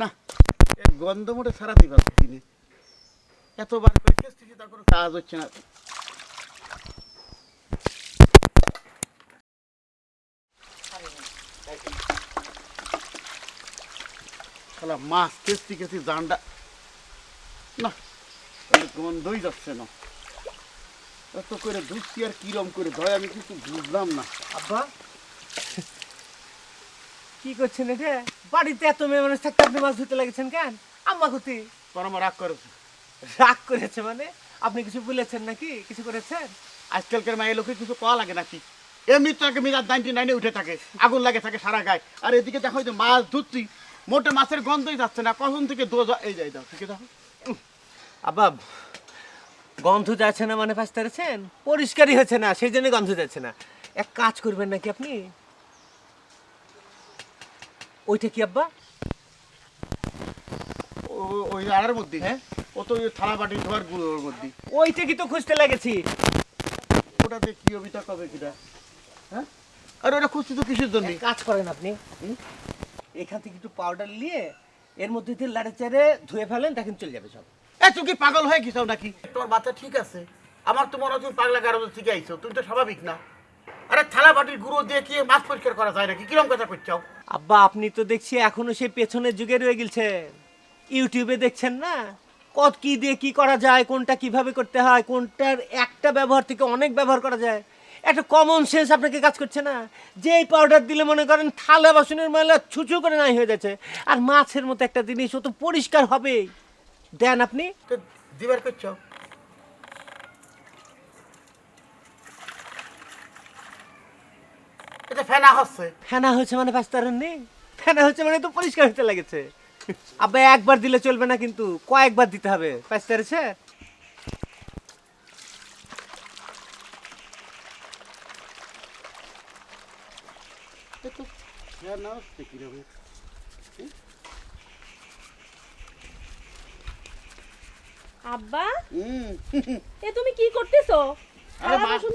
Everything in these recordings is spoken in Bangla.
না এর গন্ধ মোটে সারাতে পারছি না, এতবার করে খেয়েছি তার কোনো কাজ হচ্ছে না। শালা মাছ খেয়েছি জানটা না, গন্ধই যাচ্ছে না। এত করে ধুচ্ছি আর কিরম করে ধয় আমি কিছু বুঝলাম না। আব্বা কি করছেন এটা? বাড়িতে এত মেয়ে মানুষ থাকতে আপনি মাছ ধরতে লেগেছেন কেন? আম্মা গতি তোর আমার রাগ করেছে। রাগ করেছে মানে? আপনি কিছু বলেছেন নাকি? কিছু করেছেন? আজকালকার মায়ের লোকে কিছু পাওয়া লাগে নাকি? এমনি তো আগে মিলাদ 99 উঠে থাকে, আগুন লাগে থাকে সারা গায়ে। আর এদিকে দেখো যে মাছ ধুচ্ছি, মোটে মাছের গন্ধই যাচ্ছে না, কখন থেকে দোজ এই যাই দাও ঠিক দেখো। আব্বা গন্ধ যাচ্ছে না মানে ফাঁসতে পেরেছেন? পরিষ্কারই হচ্ছে না, সেই জন্য গন্ধ যাচ্ছে না। এক কাজ করবেন নাকি আপনি? ওইটা কি আব্বা? ওই আড়ার মধ্যে, হ্যাঁ ও তো ওই থালা বাটি ধোয়ার গুঁড়োর মধ্যে। ওইটা কি তো খুঁজতে লেগেছি। ওটাতে কি অভিতা কবে কিটা, হ্যাঁ? আর ওটা খুঁজছি তো কিসের জন্য? এক কাজ করেন আপনি, এখান থেকে একটু পাউডার নিয়ে এর মধ্যে দিয়ে লাড়ে চাড়ে ধুয়ে ফেলেন, দেখেন চলে যাবে সব। তুই কি পাগল হয়ে গেছাও নাকি? তোমার বাচ্চা ঠিক আছে, আমার তো মনে হয় তুমি পাগলা কারো থেকে আইছো, তুমি তো স্বাভাবিক না। আরে থালা বাটির গুঁড়ো দিয়ে কি মাছ পরিষ্কার করা যায় নাকি? কিরম কথা করছাও? আব্বা আপনি তো দেখছি এখনো সেই পেছনের যুগে রয়ে গেছেন। ইউটিউবে দেখছেন না কত কি দিয়ে কি করা যায়, কোনটা কিভাবে করতে হয়, কোনটার একটা ব্যবহার থেকে অনেক ব্যবহার করা যায়। একটা কমন সেন্স আপনাকে কাজ করছে না? যেই পাউডার দিলে মনে করেন থালা বাসনের ময়লা ছুঁচু করে নাই হয়ে যাচ্ছে, আর মাছের মতো একটা জিনিস ও তো পরিষ্কার হবেই। দেন আপনি। তো দিবার করছো? এটা ফেনা হচ্ছে। ফেনা হয়েছে মানে পাঁচতারেন নেই, ফেনা হচ্ছে মানে তো পরিষ্কার হতে লেগেছে। আব্বা একবার দিলে চলবে না, কিন্তু কয়েকবার দিতে হবে। পাঁচতারেছে এটা ফেনা হচ্ছে কিরম? আব্বা হুম। এ তুমি কি করতেছো? আরে থালা মা, বাসন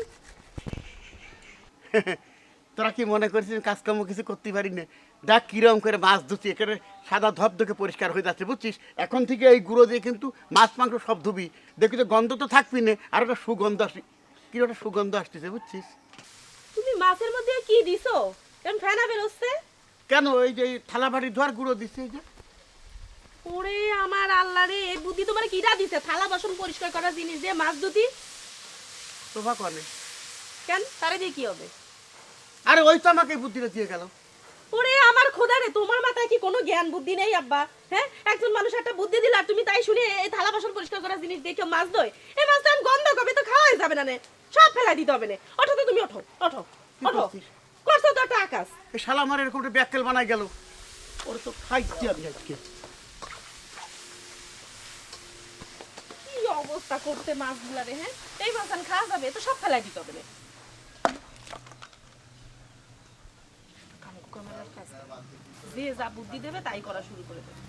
তোরা কি মনে করছিস কাজকর্ম কিছু করতে পারি না? দেখ কিরম করে মাছ ধুচ্ছি, এখানে সাদা ধপধকে পরিষ্কার হয়ে যাচ্ছে বুঝছিস। এখন থেকে এই গুঁড়ো দিয়ে কিন্তু মাছ মাংস সব ধুবি, দেখি তো গন্ধ তো থাকবি না, আর একটা সুগন্ধ আসি, কি একটা সুগন্ধ আসতেছে বুঝছিস। তুমি মাছের মধ্যে কি দিছো? কেন ফেনা বেরোচ্ছে? কেন এই যে এই থালা বাটি ধোয়ার গুঁড়ো দিচ্ছে এই যে। ওরে আমার আল্লাহ রে, এই বুদ্ধি তোমার কিরা দিছে? থালা বাসন পরিষ্কার করার জিনিস দিয়ে মাছ ধুতি? শোভা করে। কেন তারে দিয়ে কি হবে? আরে ওই তো আমাকে এই বুদ্ধিটা দিয়ে গেল। ওরে আমার খোদা রে, তোমার মাথায় কি কোনো জ্ঞান বুদ্ধি নেই আব্বা? হ্যাঁ, একজন মানুষ একটা বুদ্ধি দিল আর তুমি তাই শুনে এই থালা বাসন পরিষ্কার করার জিনিস দিয়ে কেউ মাছ ধোয়? এই মাছ তো গন্ধ কবে তো খাওয়াই যাবে না নে, সব ফেলাই দিতে হবে না। ওঠো তো তুমি, ওঠো ওঠো কি ওঠো। করছিস? করছো তো একটা আকাশ। এই শালা আমার এরকম একটা ব্যাককেল বানাই গেল, ওর তো খাইছি আমি আজকে। কি অবস্থা করতে মাছগুলা রে? হ্যাঁ, এই মাছ আর খাওয়া যাবে তো সব ফেলাই দিতে হবে না। যে যা বুদ্ধি দেবে তাই করা শুরু করে দেবে।